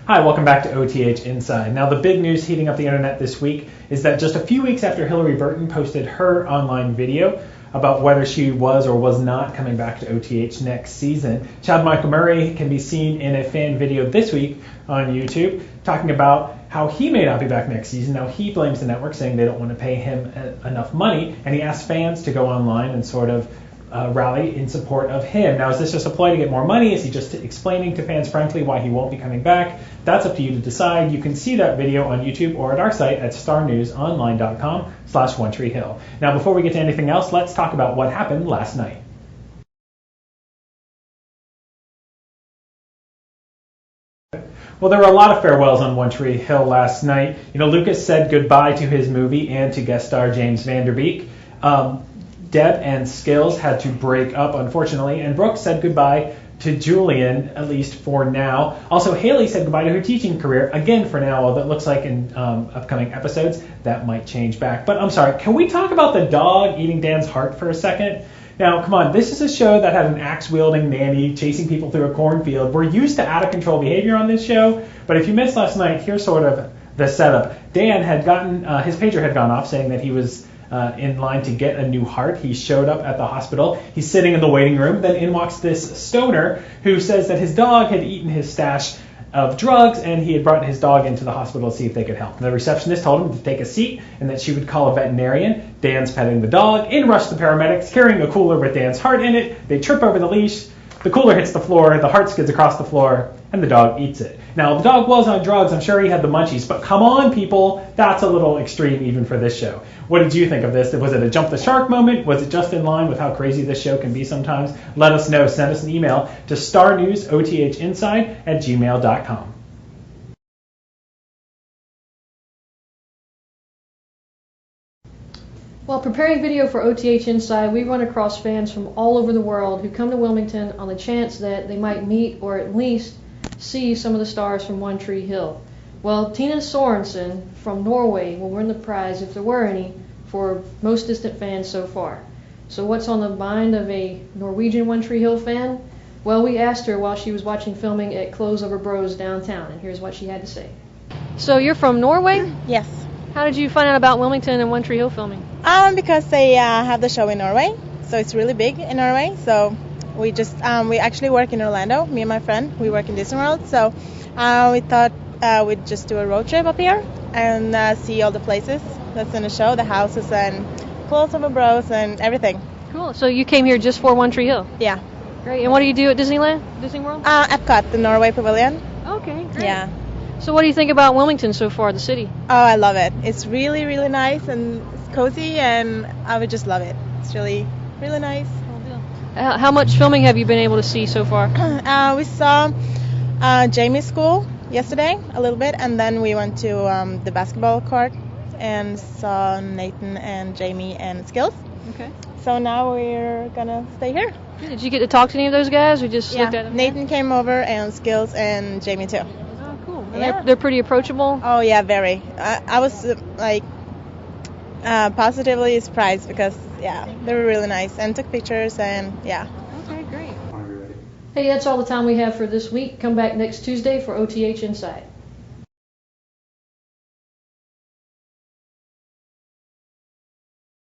Hi, welcome back to OTH Inside. Now, the big news heating up the internet this week is that just a few weeks after Hillary Burton posted her online video about whether she was or was not coming back to OTH next season, Chad Michael Murray can be seen in a fan video this week on YouTube talking about how he may not be back next season. Now, he blames the network, saying they don't want to pay him enough money, and he asks fans to go online and sort of rally in support of him. Now, is this just a ploy to get more money? Is he just explaining to fans frankly why he won't be coming back? That's up to you to decide. You can see that video on YouTube or at our site at starnewsonline.com/OneTreeHill. Now, before we get to anything else, let's talk about what happened last night. Well, there were a lot of farewells on One Tree Hill last night. Lucas said goodbye to his movie and to guest star James Van Der Beek. Deb and Skills had to break up, unfortunately, and Brooke said goodbye to Julian, at least for now. Also, Haley said goodbye to her teaching career, again for now, although it looks like in upcoming episodes that might change back. But I'm sorry, can we talk about the dog eating Dan's heart for a second? Now, come on, this is a show that had an axe-wielding nanny chasing people through a cornfield. We're used to out-of-control behavior on this show, but if you missed last night, here's sort of the setup. Dan had gotten, his pager had gone off saying that he was in line to get a new heart. He showed up at the hospital. He's sitting in the waiting room. Then in walks this stoner who says that his dog had eaten his stash of drugs and he had brought his dog into the hospital to see if they could help. And the receptionist told him to take a seat and that she would call a veterinarian. Dan's petting the dog. In rush the paramedics carrying a cooler with Dan's heart in it. They trip over the leash. The cooler hits the floor. The heart skids across the floor and the dog eats it. Now, the dog was on drugs. I'm sure he had the munchies, but come on, people. That's a little extreme even for this show. What did you think of this? Was it a jump the shark moment? Was it just in line with how crazy this show can be sometimes? Let us know. Send us an email to starnewsothinside@gmail.com. While preparing video for OTH Inside, we run across fans from all over the world who come to Wilmington on the chance that they might meet or at least see some of the stars from One Tree Hill. Well, Tina Sorensen from Norway will win the prize, if there were any, for most distant fans so far. So what's on the mind of a Norwegian One Tree Hill fan? Well, we asked her while she was watching filming at Clothes Over Bros downtown, and here's what she had to say. So you're from Norway? Yes. How did you find out about Wilmington and One Tree Hill filming? Because they have the show in Norway, so it's really big in Norway. So we actually work in Orlando. Me and my friend, we work in Disney World. So we thought we'd just do a road trip up here and see all the places that's in the show, the houses and Clothes Over Bros and everything. Cool. So you came here just for One Tree Hill? Yeah. Great. And what do you do at Disneyland, Disney World? Epcot, the Norway Pavilion. Okay. Great. Yeah. So what do you think about Wilmington so far, the city? Oh, I love it. It's really, really nice and it's cozy, and I would just love it. It's really, really nice. How much filming have you been able to see so far? We saw Jamie's school yesterday a little bit, and then we went to the basketball court and saw Nathan and Jamie and Skills. Okay. So now we're gonna stay here. Did you get to talk to any of those guys? We just looked at them. Nathan came over and Skills and Jamie too. Oh, cool. And Yeah. they're pretty approachable? Oh yeah, very. I was positively surprised because they were really nice and took pictures and Okay, great. Hey, that's all the time we have for this week. Come back next Tuesday for OTH Inside.